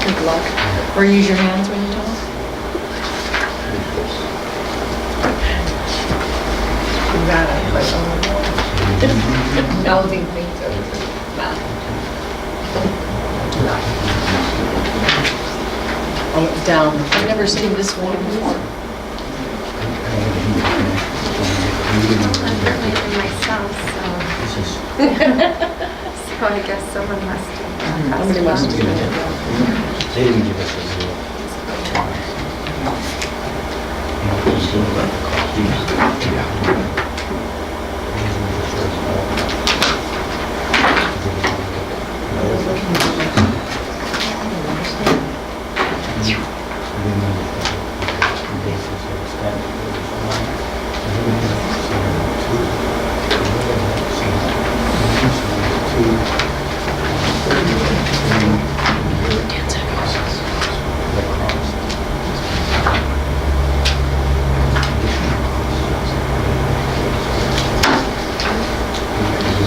Good luck. Or use your hands when you talk. Mouthing things over the mouth. Oh, down. I've never seen this one before. I'm really for myself, so. So I guess someone must have. Somebody must have given it. They didn't give us a zero.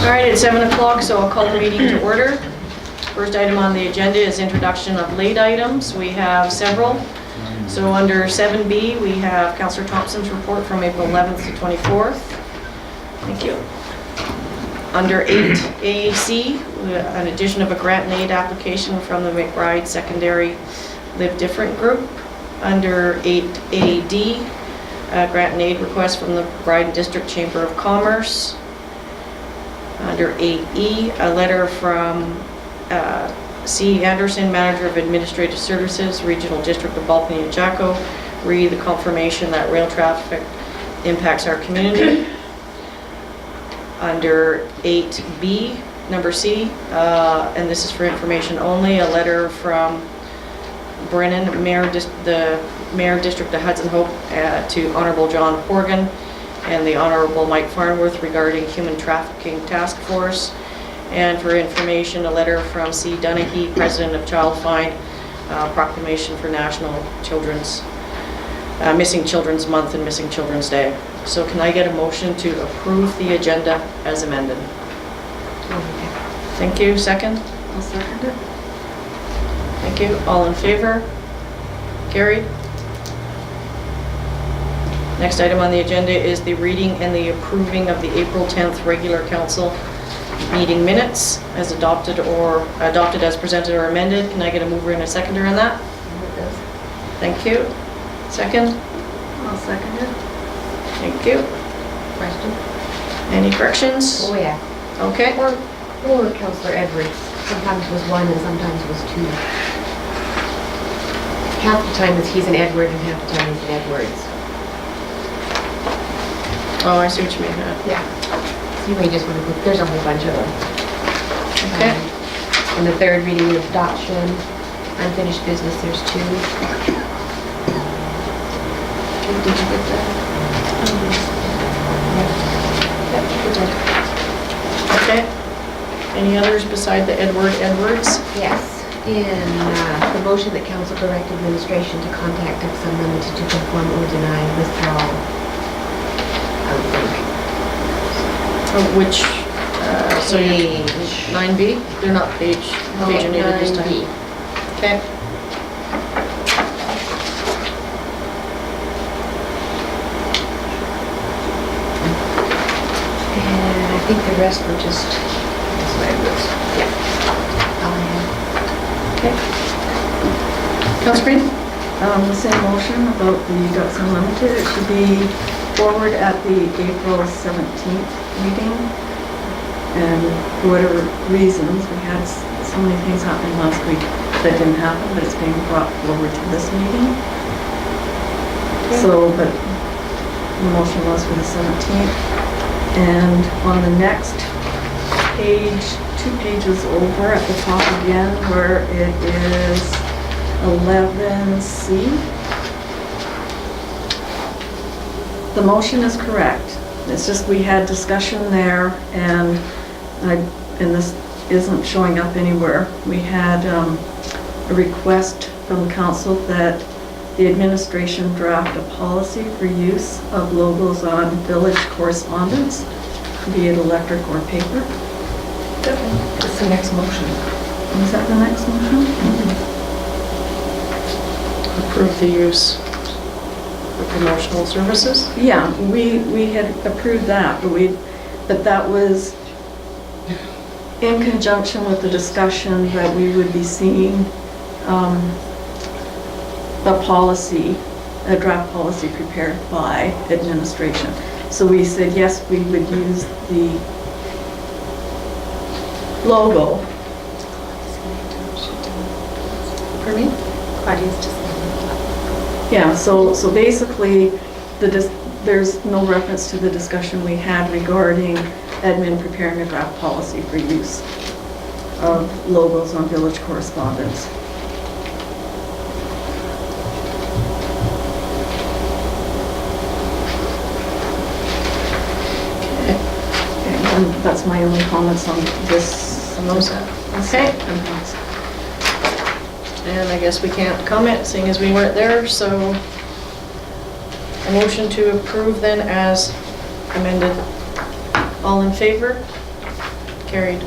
All right, it's 7 o'clock, so I'll call the meeting to order. First item on the agenda is introduction of late items. We have several. So under 7B, we have Councillor Thompson's report from April 11th to 24th. Thank you. Under 8AC, an addition of a grant and aid application from the McBride Secondary Live Different Group. Under 8AD, a grant and aid request from the Brydon District Chamber of Commerce. Under 8E, a letter from C. Anderson, Manager of Administrative Services, Regional District of Balcony and Jacko, re the confirmation that rail traffic impacts our community. Under 8B, number C, and this is for information only, a letter from Brennan, the Mayor District of Hudson Hope, to Honorable John Horgan and the Honorable Mike Farnworth regarding Human Trafficking Task Force. And for information, a letter from C. Dunahee, President of Child Find, proclamation for National Missing Children's Month and Missing Children's Day. So can I get a motion to approve the agenda as amended? Thank you. Second? I'll second it. Thank you. All in favor? Carried. Next item on the agenda is the reading and the approving of the April 10th regular council meeting minutes as adopted as presented or amended. Can I get a mover and a seconder on that? Thank you. Second? I'll second it. Thank you. Question? Any corrections? Oh, yeah. Okay. Or Councillor Edwards. Sometimes was one and sometimes was two. Half the time he's an Edward and half the time he's an Edwards. Oh, I see what you mean. Yeah. So you may just want to look, there's a whole bunch of them. Okay. And the third reading and adoption, unfinished business, there's two. Did you get that? Okay. Any others beside the Edwards? Yes. In the motion that council direct administration to contact Exxon Limited to confirm or deny withdrawal. Which, so you, 9B? They're not paginated this time. 9B. Okay. And I think the rest were just, yeah. All I have. Okay. Councillor Green? The same motion about the Ducks Unlimited, it should be forward at the April 17th meeting. And for whatever reasons, we had so many things happening last week that didn't happen, but it's being brought forward to this meeting. So, but the motion was for the 17th. And on the next page, 2 pages over at the top again, where it is 11C. The motion is correct. It's just we had discussion there, and in this isn't showing up anywhere. We had a request from council that the administration draft a policy for use of logos on village correspondence, be it electric or paper. What's the next motion? Is that the next motion? Approve the use for promotional services. Yeah, we had approved that, but that was in conjunction with the discussion that we would be seeing a policy, a draft policy prepared by administration. So we said, yes, we would use the logo. For me? Claudia's just. Yeah, so basically, there's no reference to the discussion we had regarding admin preparing a draft policy for use of logos on village correspondence. And that's my only comments on this. On those? Okay. And I guess we can't comment, seeing as we weren't there, so a motion to approve then as amended. All in favor? Carried.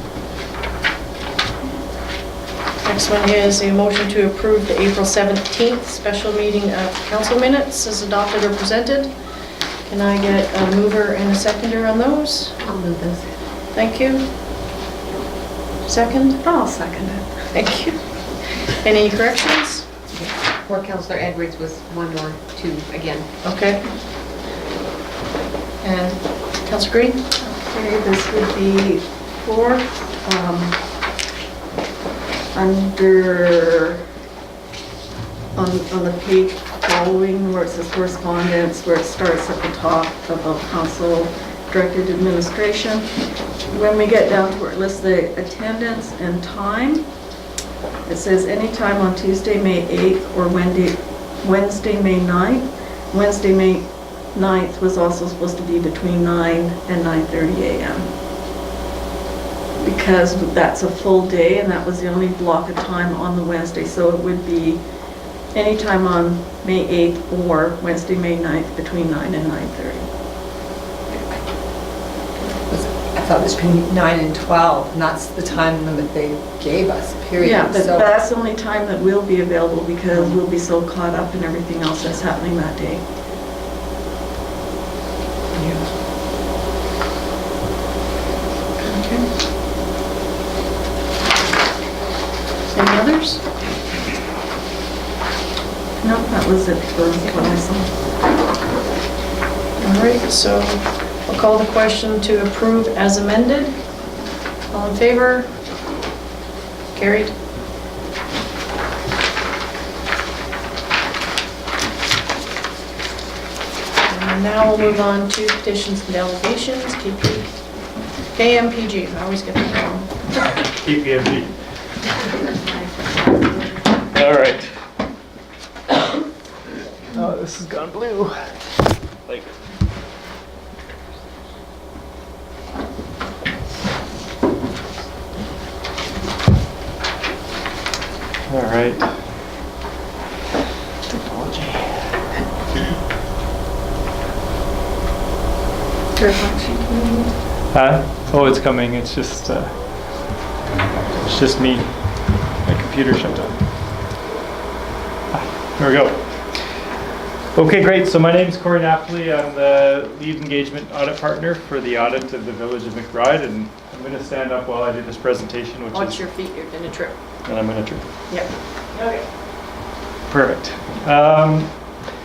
Next one is a motion to approve the April 17th special meeting of council minutes as adopted or presented. Can I get a mover and a seconder on those? I'll move those. Thank you. Second? I'll second it. Thank you. Any corrections? Or Councillor Edwards was 1 or 2 again. Okay. And Councillor Green? Okay, this would be fourth, under, on the page following where it says correspondence, where it starts at the top about council directed administration. When we get down to where it lists the attendance and time, it says anytime on Tuesday, May 8th or Wednesday, May 9th. Wednesday, May 9th was also supposed to be between 9 and 9:30 a.m. because that's a full day and that was the only block of time on the Wednesday. So it would be anytime on May 8th or Wednesday, May 9th between 9 and 9:30. I thought it was between 9 and 12, and that's the time limit they gave us, period. Yeah, but So- that's the only time that we'll be available because we'll be so caught up in everything else that's happening that day. Okay. Any others? No, that was it for what I saw. All right, so I'll call the question to approve as amended. All in favor? Carried. And now we'll move on to petitions and delegations, KMPG, I always get that wrong. KPMG. All right. Oh, this has gone blue. Like. All right. Technology. Oh, it's coming. It's just me. My computer shut down. There we go. Okay, great. So my name is Corey Napoli. I'm the lead engagement audit partner for the audit of the Village of McBride, and I'm going to stand up while I do this presentation, which Watch is, your feet, you're gonna trip. and I'm going to trip. Yep. Okay. Perfect.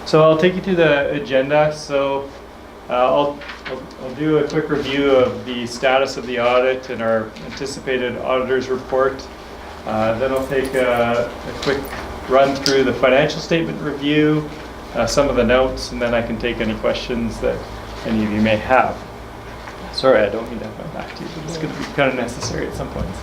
So I'll take you through the agenda. So I'll do a quick review of the status of the audit and our anticipated auditor's report. Then I'll take a quick run through the financial statement review, some of the notes, and then I can take any questions that any of you may have. Sorry, I don't mean to have my back to you, but it's going to be kind of necessary at some points.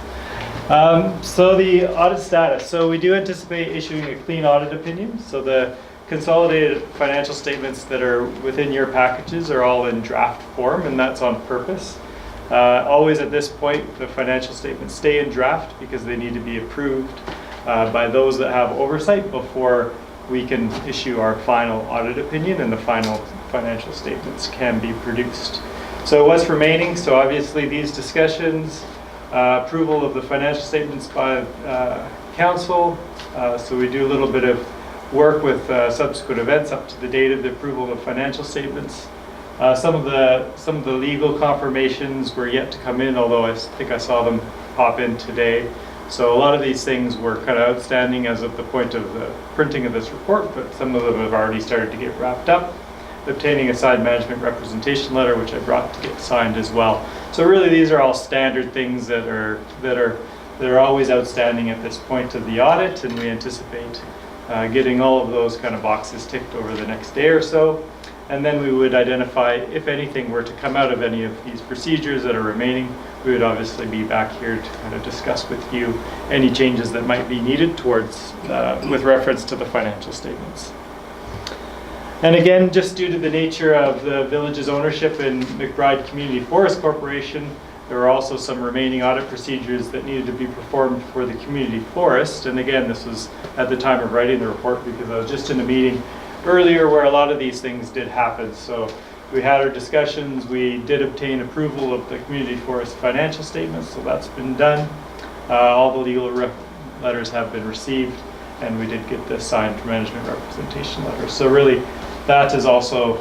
So the audit status. So we do anticipate issuing a clean audit opinion. So the consolidated financial statements that are within your packages are all in draft form, and that's on purpose. Always at this point, the financial statements stay in draft because they need to be approved by those that have oversight before we can issue our final audit opinion and the final financial statements can be produced. So what's remaining? So obviously these discussions, approval of the financial statements by council. So we do a little bit of work with subsequent events up to the date of the approval of financial statements. Some of the legal confirmations were yet to come in, although I think I saw them pop in today. So a lot of these things were kind of outstanding as of the point of the printing of this report, but some of them have already started to get wrapped up. Obtaining a side management representation letter, which I brought to get signed as well. So really these are all standard things that are always outstanding at this point of the audit, and we anticipate getting all of those kind of boxes ticked over the next day or so. And then we would identify if anything were to come out of any of these procedures that are remaining, we would obviously be back here to kind of discuss with you any changes that might be needed towards with reference to the financial statements. And again, just due to the nature of the village's ownership in McBride Community Forest Corporation, there were also some remaining audit procedures that needed to be performed for the community forest. And again, this was at the time of writing the report because I was just in a meeting earlier where a lot of these things did happen. So we had our discussions, we did obtain approval of the community forest financial statements, so that's been done. All the legal letters have been received, and we did get the signed management representation letter. So really, that is also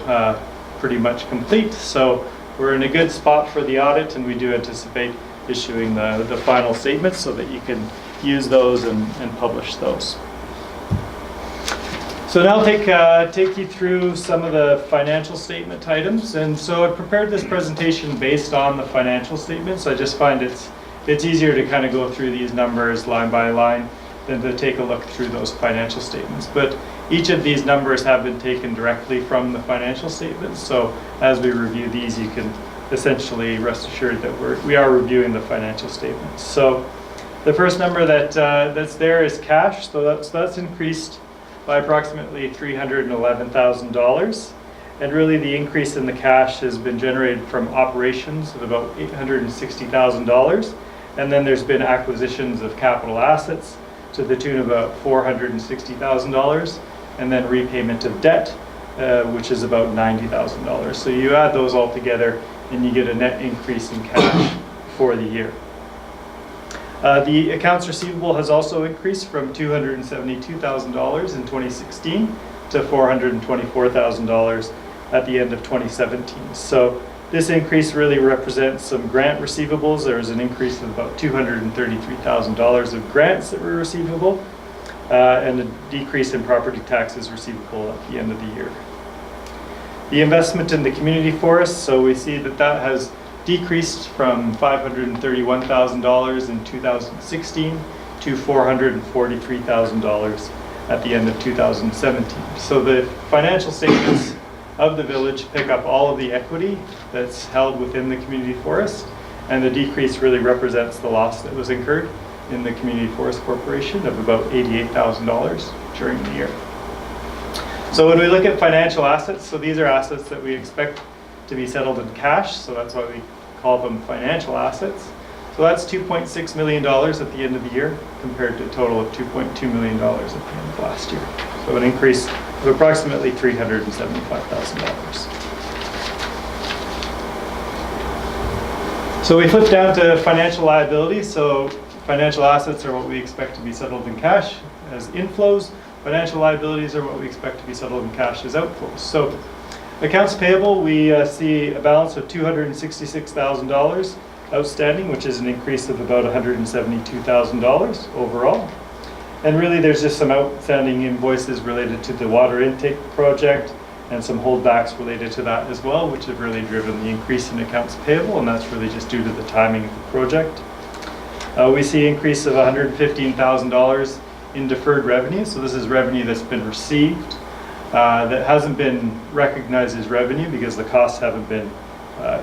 pretty much complete. So we're in a good spot for the audit, and we do anticipate issuing the final statements so that you can use those and publish those. So now I'll take you through some of the financial statement items. And so I prepared this presentation based on the financial statements. I just find it's easier to kind of go through these numbers line by line than to take a look through those financial statements. But each of these numbers have been taken directly from the financial statements. So as we review these, you can essentially rest assured that we are reviewing the financial statements. So the first number that's there is cash. So that's increased by approximately $311,000. And really the increase in the cash has been generated from operations of about $860,000. And then there's been acquisitions of capital assets to the tune of about $460,000. And then repayment of debt, which is about $90,000. So you add those all together and you get a net increase in cash for the year. The accounts receivable has also increased from $272,000 in 2016 to $424,000 at the end of 2017. So this increase really represents some grant receivables. There was an increase of about $233,000 of grants that were receivable, and a decrease in property taxes receivable at the end of the year. The investment in the community forest, so we see that has decreased from $531,000 in 2016 to $443,000 at the end of 2017. So the financial statements of the village pick up all of the equity that's held within the community forest, and the decrease really represents the loss that was incurred in the Community Forest Corporation of about $88,000 during the year. So when we look at financial assets, so these are assets that we expect to be settled in cash, so that's why we call them financial assets. So that's $2.6 million at the end of the year compared to a total of $2.2 million at the end of last year. So an increase of approximately $375,000. So we flip down to financial liabilities. So financial assets are what we expect to be settled in cash as inflows. Financial liabilities are what we expect to be settled in cash as outflows. So accounts payable, we see a balance of $266,000 outstanding, which is an increase of about $172,000 overall. And really there's just some outstanding invoices related to the water intake project and some holdbacks related to that as well, which have really driven the increase in accounts payable, and that's really just due to the timing of the project. We see an increase of $115,000 in deferred revenue. So this is revenue that's been received that hasn't been recognized as revenue because the costs haven't been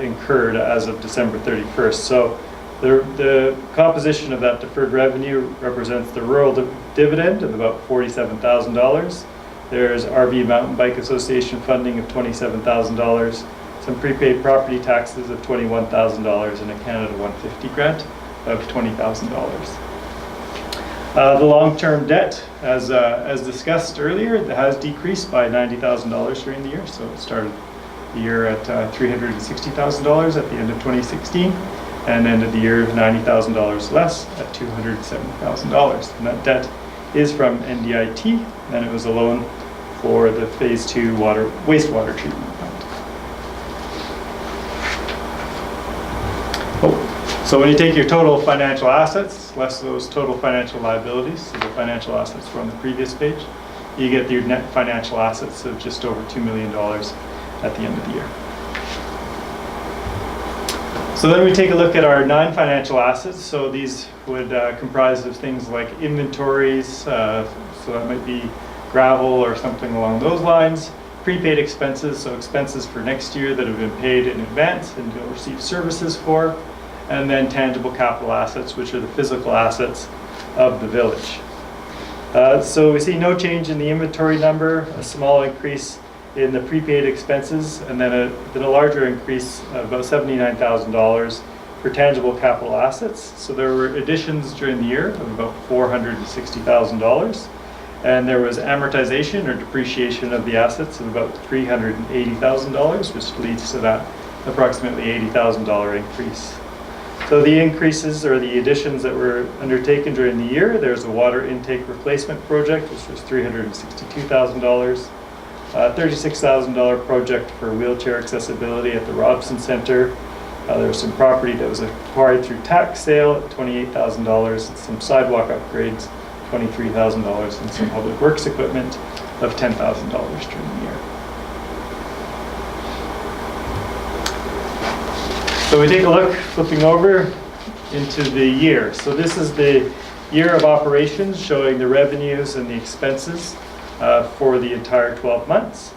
incurred as of December 31st. So the composition of that deferred revenue represents the rural dividend of about $47,000. There's RV Mountain Bike Association funding of $27,000, some prepaid property taxes of $21,000, and a Canada 150 grant of $20,000. The long-term debt, as discussed earlier, has decreased by $90,000 during the year. So it started the year at $360,000 at the end of 2016, and ended the year $90,000 less at $270,000. And that debt is from NDIT, and it was a loan for the Phase 2 wastewater treatment plant. So when you take your total financial assets, less those total financial liabilities, so the financial assets were on the previous page, you get your net financial assets of just over $2 million at the end of the year. So then we take a look at our non-financial assets. So these would comprise of things like inventories, so that might be gravel or something along those lines, prepaid expenses, so expenses for next year that have been paid in advance and you'll receive services for, and then tangible capital assets, which are the physical assets of the village. So we see no change in the inventory number, a small increase in the prepaid expenses, and then a larger increase of about $79,000 for tangible capital assets. So there were additions during the year of about $460,000, and there was amortization or depreciation of the assets of about $380,000, which leads to that approximately $80,000 increase. So the increases or the additions that were undertaken during the year, there's a water intake replacement project, which was $362,000. $36,000 project for wheelchair accessibility at the Robson Center. There was some property that was acquired through tax sale at $28,000, and some sidewalk upgrades, $23,000, and some public works equipment of $10,000 during the year. So we take a look, flipping over into the year. So this is the year of operations, showing the revenues and the expenses for the entire 12 months.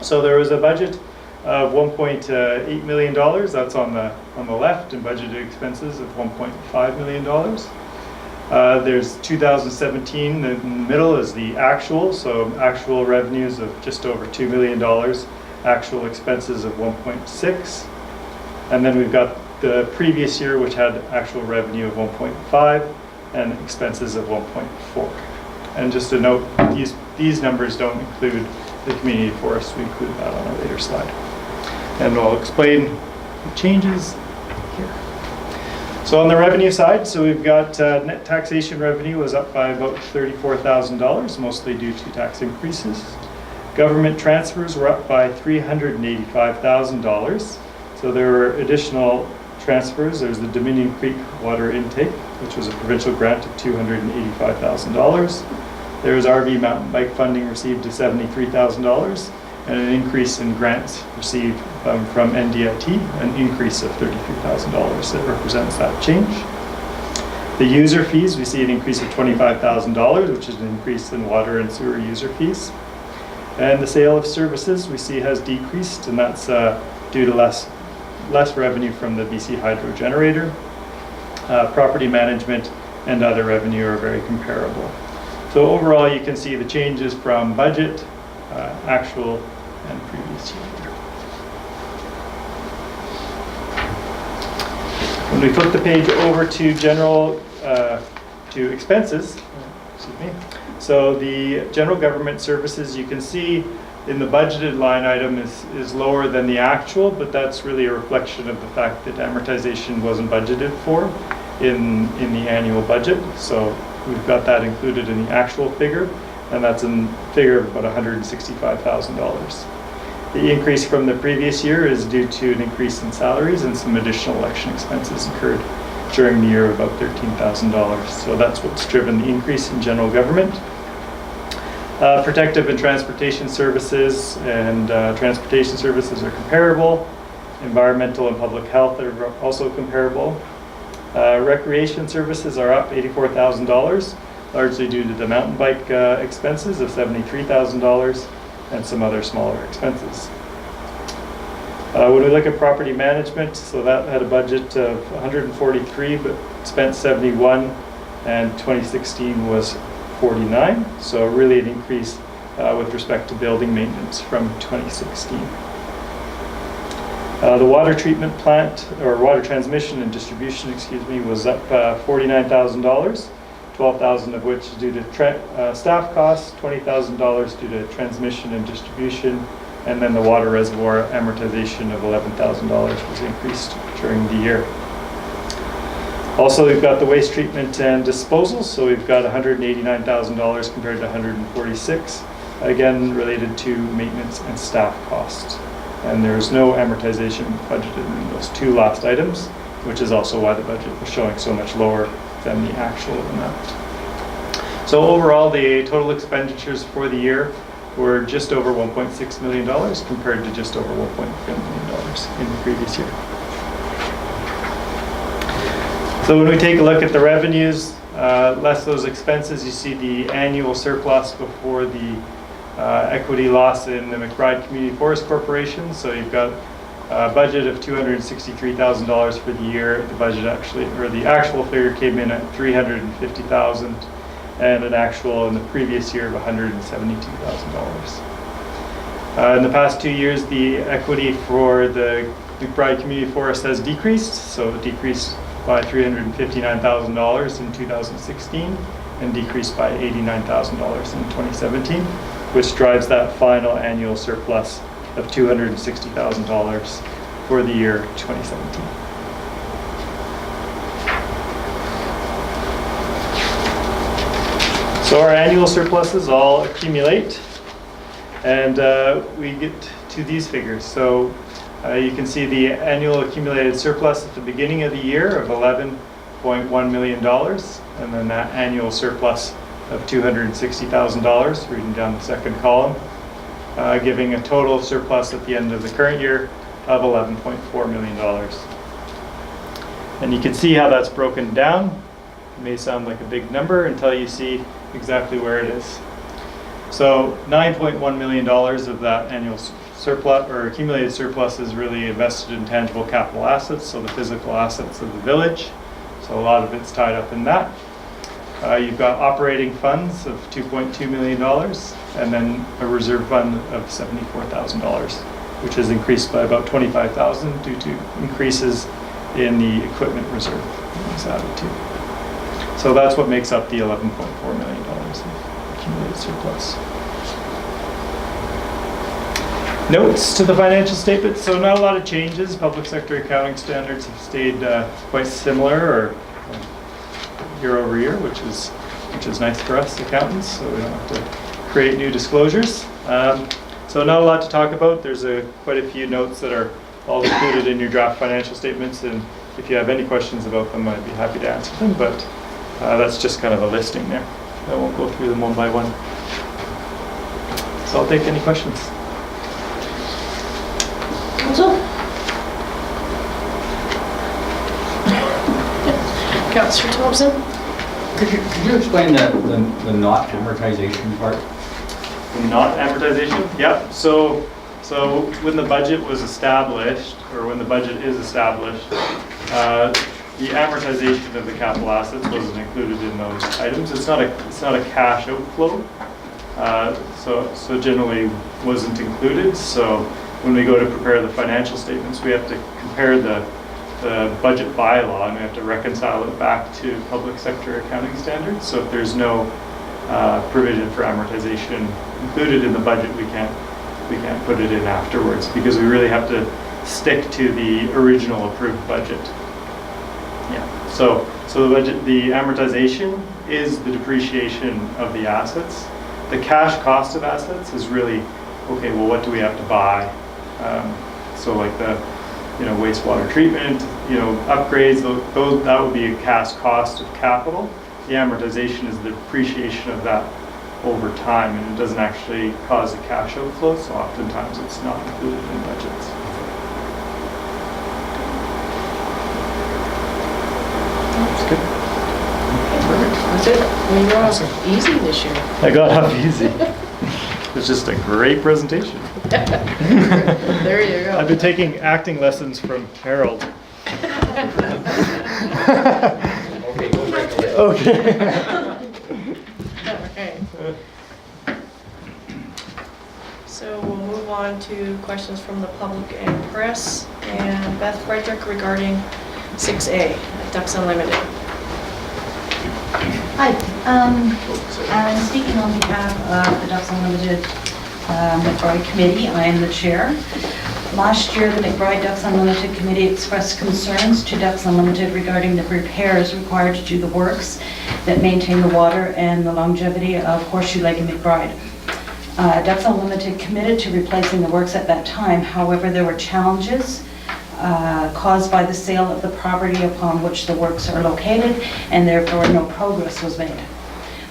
So there was a budget of $1.8 million, that's on the left, and budgeted expenses of $1.5 million. There's 2017 in the middle is the actual, so actual revenues of just over $2 million, actual expenses of 1.6. And then we've got the previous year, which had actual revenue of 1.5 and expenses of 1.4. And just a note, these numbers don't include the community forest. We include that on a later slide. And I'll explain the changes here. So on the revenue side, so we've got net taxation revenue was up by about $34,000, mostly due to tax increases. Government transfers were up by $385,000. So there were additional transfers. There's the Dominion Creek water intake, which was a provincial grant of $285,000. There was RV mountain bike funding received of $73,000, and an increase in grants received from NDIT, an increase of $33,000 that represents that change. The user fees, we see an increase of $25,000, which is an increase in water and sewer user fees. And the sale of services we see has decreased, and that's due to less revenue from the BC Hydro generator. Property management and other revenue are very comparable. So overall, you can see the changes from budget, actual, and previous year. When we flip the page over to general, to expenses, excuse me. So the general government services, you can see in the budgeted line item is lower than the actual, but that's really a reflection of the fact that amortization wasn't budgeted for in the annual budget. So we've got that included in the actual figure, and that's a figure of about $165,000. The increase from the previous year is due to an increase in salaries and some additional election expenses incurred during the year of about $13,000. So that's what's driven the increase in general government. Protective and transportation services and transportation services are comparable. Environmental and public health are also comparable. Recreation services are up $84,000, largely due to the mountain bike expenses of $73,000 and some other smaller expenses. When we look at property management, so that had a budget of 143 but spent 71, and 2016 was 49, so really an increase with respect to building maintenance from 2016. The water treatment plant, or water transmission and distribution, excuse me, was up $49,000, $12,000 of which is due to staff costs, $20,000 due to transmission and distribution, and then the water reservoir amortization of $11,000 was increased during the year. Also, we've got the waste treatment and disposal, so we've got $189,000 compared to $146,000, again related to maintenance and staff costs. And there's no amortization budgeted in those two last items, which is also why the budget was showing so much lower than the actual amount. So overall, the total expenditures for the year were just over $1.6 million compared to just over $1.3 million in the previous year. So when we take a look at the revenues, less those expenses, you see the annual surplus before the equity loss in the McBride Community Forest Corporation. So you've got a budget of $263,000 for the year. The budget actually, or the actual figure came in at $350,000, and an actual in the previous year of $172,000. In the past 2 years, the equity for the McBride Community Forest has decreased, so it decreased by $359,000 in 2016 and decreased by $89,000 in 2017, which drives that final annual surplus of $260,000 for the year 2017. So our annual surpluses all accumulate, and we get to these figures. So you can see the annual accumulated surplus at the beginning of the year of $11.1 million, and then that annual surplus of $260,000, reading down the second column, giving a total surplus at the end of the current year of $11.4 million. And you can see how that's broken down. It may sound like a big number until you see exactly where it is. So $9.1 million of that annual surplus or accumulated surplus is really invested in tangible capital assets, so the physical assets of the village. So a lot of it's tied up in that. You've got operating funds of $2.2 million, and then a reserve fund of $74,000, which has increased by about $25,000 due to increases in the equipment reserve that was added to. So that's what makes up the $11.4 million of accumulated surplus. Notes to the financial statement. So not a lot of changes. Public sector accounting standards have stayed quite similar or year over year, which is nice for us accountants, so we don't have to create new disclosures. So not a lot to talk about. There's quite a few notes that are all included in your draft financial statements, and if you have any questions about them, I'd be happy to answer them, but that's just kind of a listing there. I won't go through them one by one. So I'll take any questions. Councillor Thompson? Could you explain the not amortization part? Not amortization? Yeah. So when the budget was established, or when the budget is established, the amortization of the capital assets wasn't included in those items. It's not a cash outflow. So generally wasn't included. So when we go to prepare the financial statements, we have to compare the budget bylaw, and we have to reconcile it back to public sector accounting standards. So if there's no provision for amortization included in the budget, we can't put it in afterwards, because we really have to stick to the original approved budget. Yeah. So the amortization is the depreciation of the assets. The cash cost of assets is really, okay, well, what do we have to buy? So like the wastewater treatment, upgrades, that would be a cash cost of capital. The amortization is the depreciation of that over time, and it doesn't actually cause a cash outflow, so oftentimes it's not included in budgets. That's good. That's it. Well, you're all easy this year. I got off easy. It's just a great presentation. There you go. I've been taking acting lessons from Harold. Okay, go break the list. Okay. Okay. So we'll move on to questions from the public and press. and Beth Frederick regarding 6A, Ducks Unlimited. Hi, I'm speaking on behalf of the Ducks Unlimited McBride Committee. I am the chair. Last year, the McBride Ducks Unlimited Committee expressed concerns to Ducks Unlimited regarding the repairs required to do the works that maintain the water and the longevity of Horseshoe Lake and McBride. Ducks Unlimited committed to replacing the works at that time. However, there were challenges caused by the sale of the property upon which the works are located, and therefore no progress was made.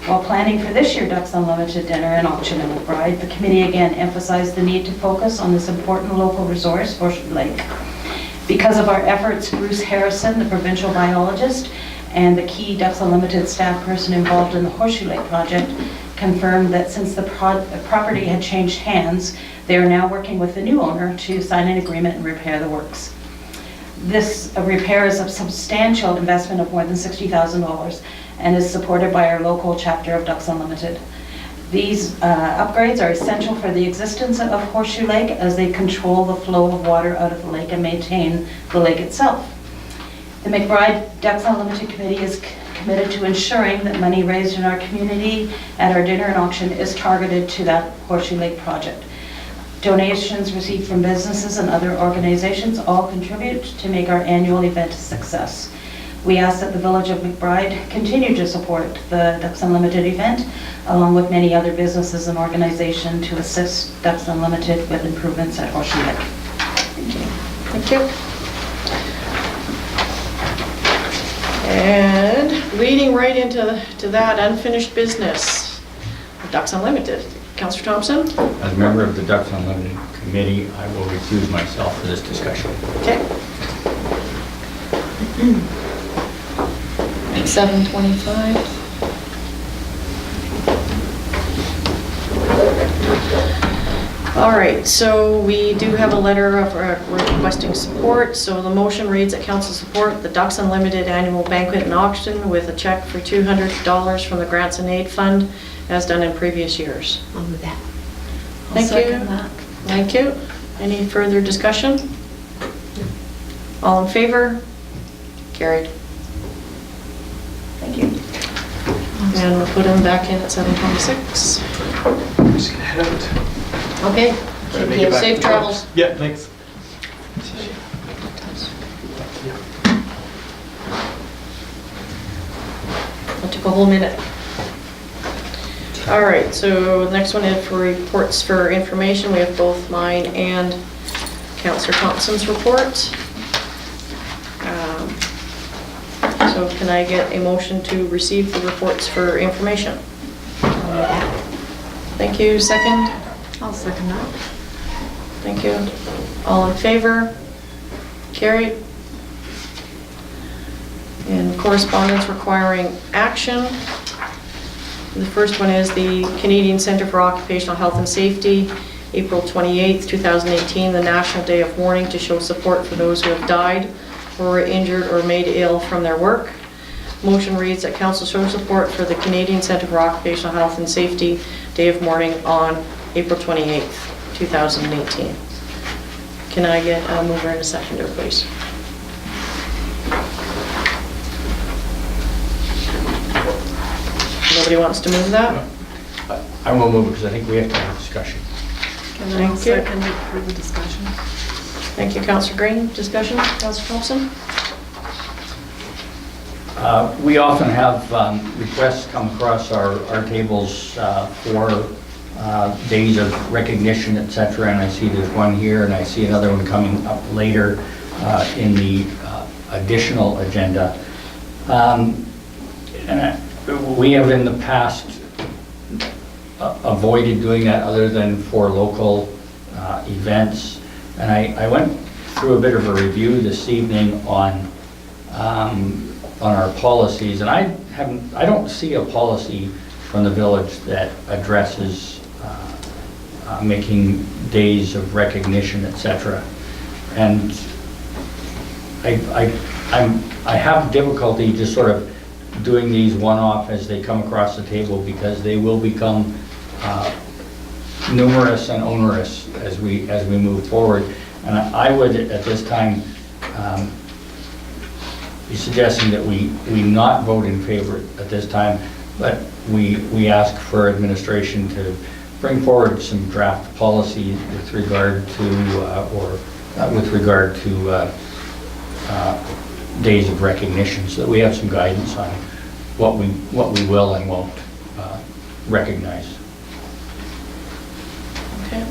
While planning for this year's Ducks Unlimited dinner and auction in McBride, the committee again emphasized the need to focus on this important local resource, Horseshoe Lake. Because of our efforts, Bruce Harrison, the provincial biologist, and the key Ducks Unlimited staff person involved in the Horseshoe Lake project confirmed that since the property had changed hands, they are now working with the new owner to sign an agreement and repair the works. This repair is a substantial investment of more than $60,000 and is supported by our local chapter of Ducks Unlimited. These upgrades are essential for the existence of Horseshoe Lake as they control the flow of water out of the lake and maintain the lake itself. The McBride Ducks Unlimited Committee is committed to ensuring that money raised in our community at our dinner and auction is targeted to that Horseshoe Lake project. Donations received from businesses and other organizations all contribute to make our annual event a success. We ask that the Village of McBride continue to support the Ducks Unlimited event, along with many other businesses and organizations to assist Ducks Unlimited with improvements at Horseshoe Lake. Thank you. And leading right into that unfinished business, Ducks Unlimited. Councillor Thompson? As a member of the Ducks Unlimited Committee, I will recuse myself for this discussion. Okay. 7:25. All right, so we do have a letter of requesting support. So the motion reads that council support the Ducks Unlimited Annual Banquet and Auction with a check for $200 from the Grants and Aid Fund, as done in previous years. I'll move that. Thank you. second that. Thank you. Any further discussion? All in favor? Carried. Thank you. And we'll put them back in at 7:26. Just gonna head out. Okay. Try to make it back Safe to travels. Yeah, thanks. That took a whole minute. All right, so the next one is for reports for information. We have both mine and Councillor Thompson's report. So can I get a motion to receive the reports for information? Thank you. Second? I'll second that. Thank you. All in favor? Carried. And correspondence requiring action. The first one is the Canadian Centre for Occupational Health and Safety, April 28th, 2018, the National Day of Mourning to show support for those who have died or were injured or made ill from their work. Motion reads that council shows support for the Canadian Centre for Occupational Health and Safety Day of Mourning on April 28th, 2018. Can I get a mover and a seconder, please? Nobody wants to move that? I will move it because I think we have to have discussion. And then I'll Thank you. second it for the discussion. Thank you, Councillor Green. Discussion, Councillor Thompson? We often have requests come across our tables for days of recognition, et cetera, and I see there's one here, and I see another one coming up later in the additional agenda. We have in the past avoided doing that other than for local events, and I went through a bit of a review this evening on our policies, and I don't see a policy from the village that addresses making days of recognition, etc. And I have difficulty just sort of doing these one-off as they come across the table because they will become numerous and onerous as we move forward. And I would, at this time, be suggesting that we not vote in favor at this time, but we ask for administration to bring forward some draft policy with regard to, days of recognition, so that we have some guidance on what we will and won't recognize. Okay.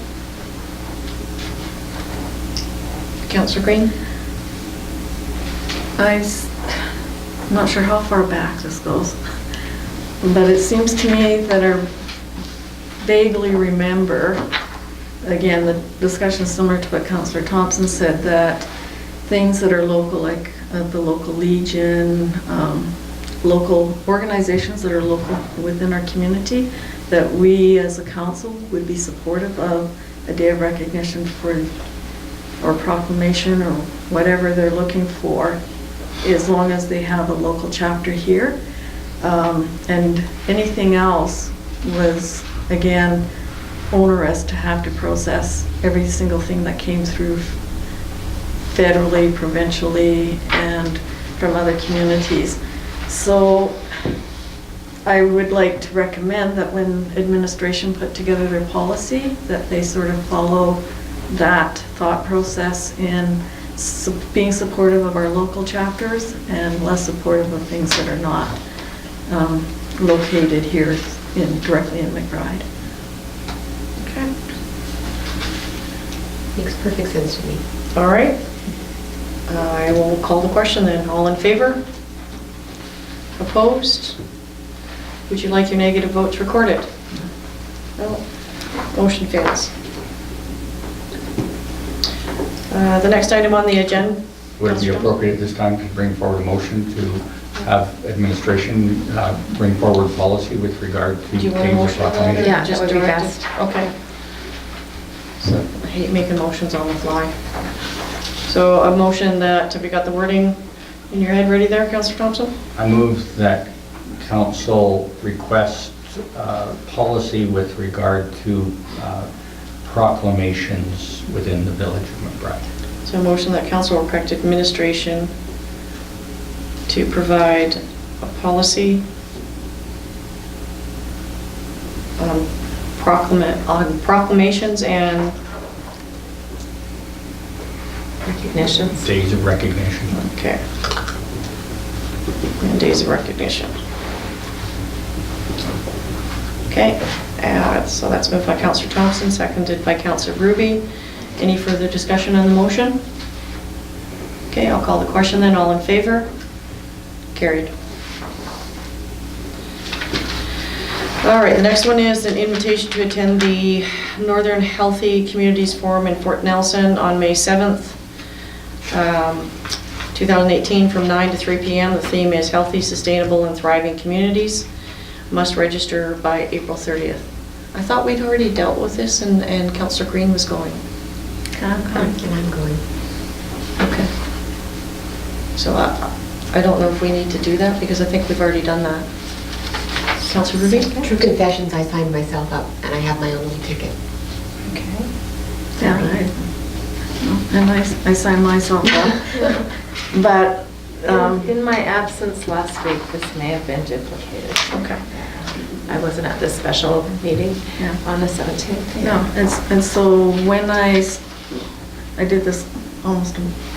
Councillor Green? I'm not sure how far back this goes, but it seems to me that I vaguely remember, again, the discussion is similar to what Councillor Thompson said, that things that are local, like the local Legion, local organizations that are local within our community, that we as a council would be supportive of a day of recognition for, or proclamation, or whatever they're looking for, as long as they have a local chapter here. And anything else was, again, onerous to have to process every single thing that came through federally, provincially, and from other communities. So I would like to recommend that when administration put together their policy, that they sort of follow that thought process in being supportive of our local chapters and less supportive of things that are not located here directly in McBride. Okay. Makes perfect sense to me. All right. I will call the question then. All in favor? Opposed? Would you like your negative votes recorded? No. Motion fails. The next item on the agenda. Would it be appropriate at this time to bring forward a motion to have administration bring forward policy with regard to Do you want a days of motion on that, or proclamation? Yeah, just that would be direct it? best. Okay. So I hate making motions on the fly. So a motion that, have you got the wording in your head ready there, Councillor Thompson? I move that council request policy with regard to proclamations within the village of McBride. So a motion that council will direct administration to provide a policy on proclamations and Recognitions. Days of recognition. okay. And days of recognition. Okay, so that's moved by Councillor Thompson, seconded by Councillor Ruby. Any further discussion on the motion? Okay, I'll call the question then. All in favor? Carried. All right, the next one is an invitation to attend the Northern Healthy Communities Forum in Fort Nelson on May 7th, 2018 from 9 to 3 p.m. The theme is Healthy, Sustainable, and Thriving Communities. Must register by April 30th. I thought we'd already dealt with this and Councillor Green was going. And I'm going. Okay. So I don't know if we need to do that because I think we've already done that. Councillor Ruby? True confessions, I signed myself up and I have my own little ticket. Okay. Yeah, and I signed myself up. But, In my absence last week, this may have been duplicated. Okay. I wasn't at this special meeting Yeah. on the 17th. no, and so when I did this almost,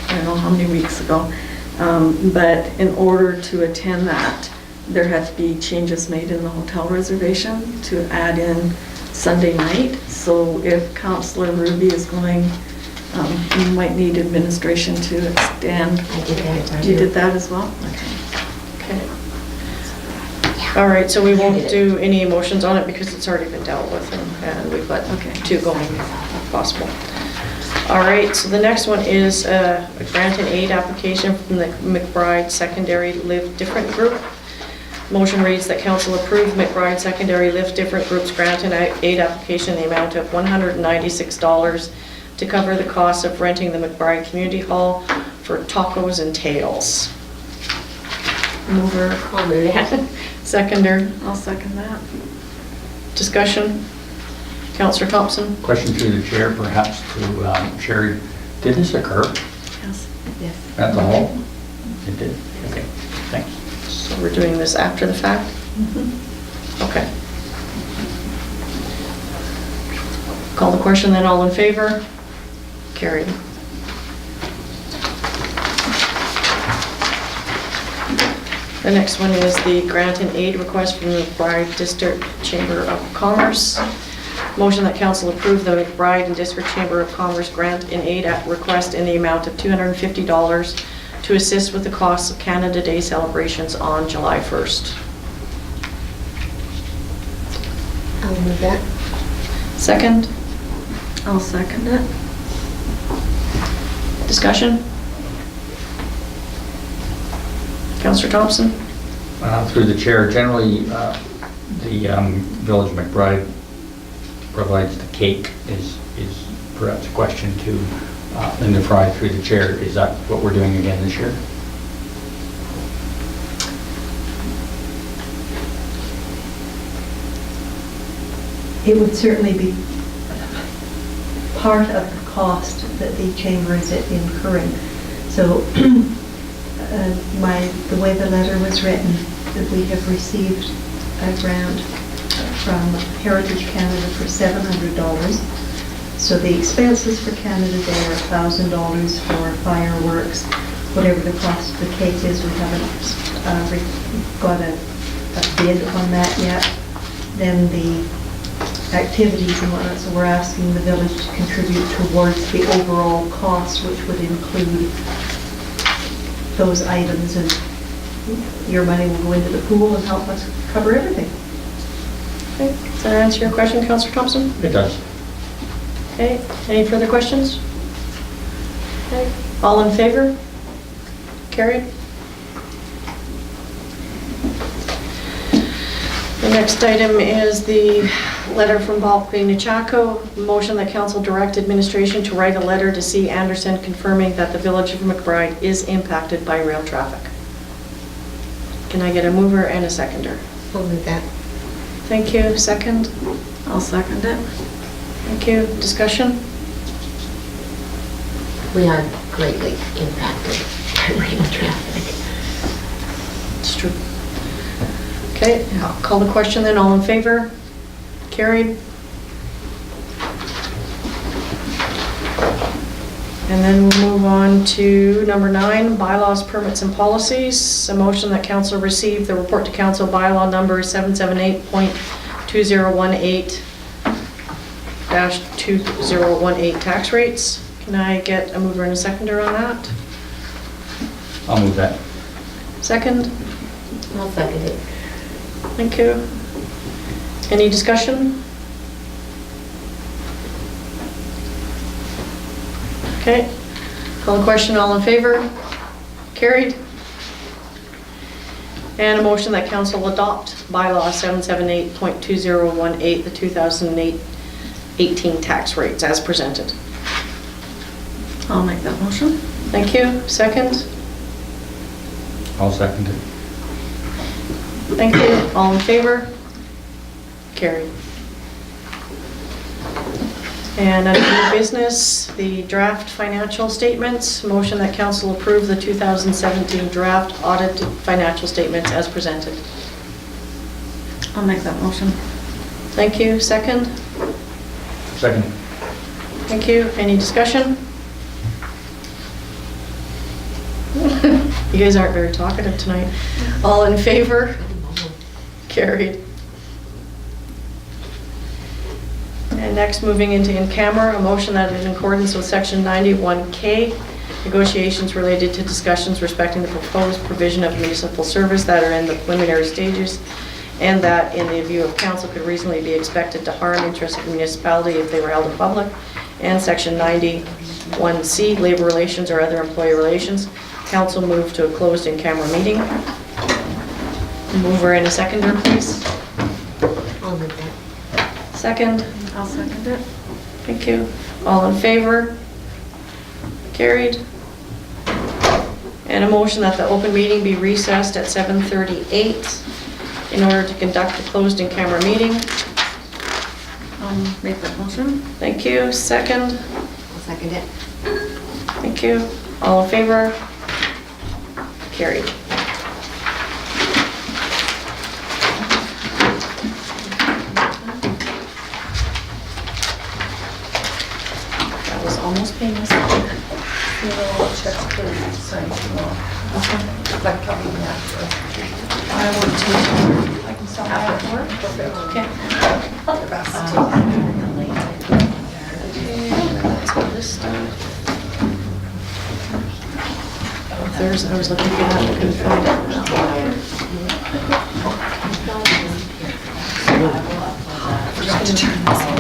I don't know how many weeks ago, but in order to attend that, there had to be changes made in the hotel reservation to add in Sunday night. So if Councillor Ruby is going, you might need administration to extend. I did that. You did that as well? Okay. All right, so we won't do any motions on it because it's already been dealt with and we've got two going if possible. All right, so the next one is a grant and aid application from the McBride Secondary Live Different Group. Motion reads that council approve McBride Secondary Live Different Group's grant and aid application in the amount of $196 to cover the cost of renting the McBride Community Hall for tacos and tails. Mover. I'll move that. Seconder. I'll second that. Discussion. Councillor Thompson. Question through the chair, perhaps to Sherry. Did this occur Yes. Yes. at the hall? It did? Okay, thanks. So we're doing this after the fact? Okay. Call the question, then all in favor? Carried. The next one is the grant and aid request from the McBride District Chamber of Commerce. Motion that council approve the McBride and District Chamber of Commerce grant and aid at request in the amount of $250 to assist with the costs of Canada Day celebrations on July 1st. I'll move that. Second, I'll second it. discussion? Councillor Thompson? Through the chair, generally, the Village of McBride provides the cake is perhaps a question to Linda Fry through the chair. Is that what we're doing again this year? It would certainly be part of the cost that the chamber is incurring. So the way the letter was written, that we have received a grant from Heritage Canada for $700. So the expenses for Canada Day are $1,000 for fireworks, whatever the cost of the cake is. We haven't got a bid on that yet. Then the activities and whatnot, so we're asking the village to contribute towards the overall cost, which would include those items, and your money will go into the pool and help us cover everything. Okay, does that answer your question, Councillor Thompson? It does. Okay, any further questions? Okay, all in favor? Carried. The next item is the letter from Balcony Nechako. Motion that council direct administration to write a letter to C. Anderson confirming that the Village of McBride is impacted by rail traffic. Can I get a mover and a seconder? I'll move that. Thank you. Second? I'll second it. Thank you. Discussion? We are greatly impacted by rail traffic. It's true. Okay, I'll call the question then. All in favor? Carried. And then we'll move on to number 9, bylaws, permits, and policies. A motion that council receive the report to council bylaw number 778.2018-2018 tax rates. Can I get a mover and a seconder on that? I'll move that. Second? I'll second it. Thank you. Any discussion? Okay. Call the question, all in favor? Carried. And a motion that council adopt bylaw 778.2018, the 2018 tax rates as presented. I'll make that motion. Thank you. Second? I'll second it. Thank you. All in favor? Carried. And under new business, the draft financial statements. Motion that council approve the 2017 draft audited financial statements as presented. I'll make that motion. Thank you. Second? Second. Thank you. Any discussion? You guys aren't very talkative tonight. All in favor? Carried. And next, moving into in camera, a motion that in accordance with section 91K, negotiations related to discussions respecting the proposed provision of municipal service that are in the preliminary stages, and that in the view of council could reasonably be expected to harm interests of the municipality if they were held in public, and section 91C, labor relations or other employee relations. Council move to a closed in camera meeting. Mover and a seconder, please. I'll move that. Second. I'll second it. Thank you. All in favor? Carried. And a motion that the open meeting be recessed at 7:38 in order to conduct a closed in camera meeting. I'll make that motion. Thank you. Second. I'll second it. Thank you. All in favor? Carried. That was almost painless. Checks for signing tomorrow. Like coming after. I would take. I can stop after work. Okay. The best. Let's get this done. There's, I was looking for that, I couldn't find Forgot to turn this on.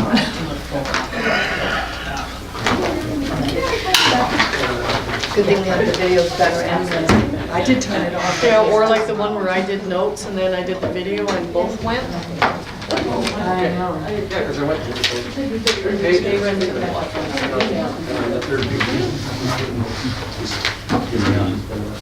Good thing the video's better anyway. I did turn it off. it. Yeah, or like the one where I did notes and then I did the video and both went. I know. They rendered it.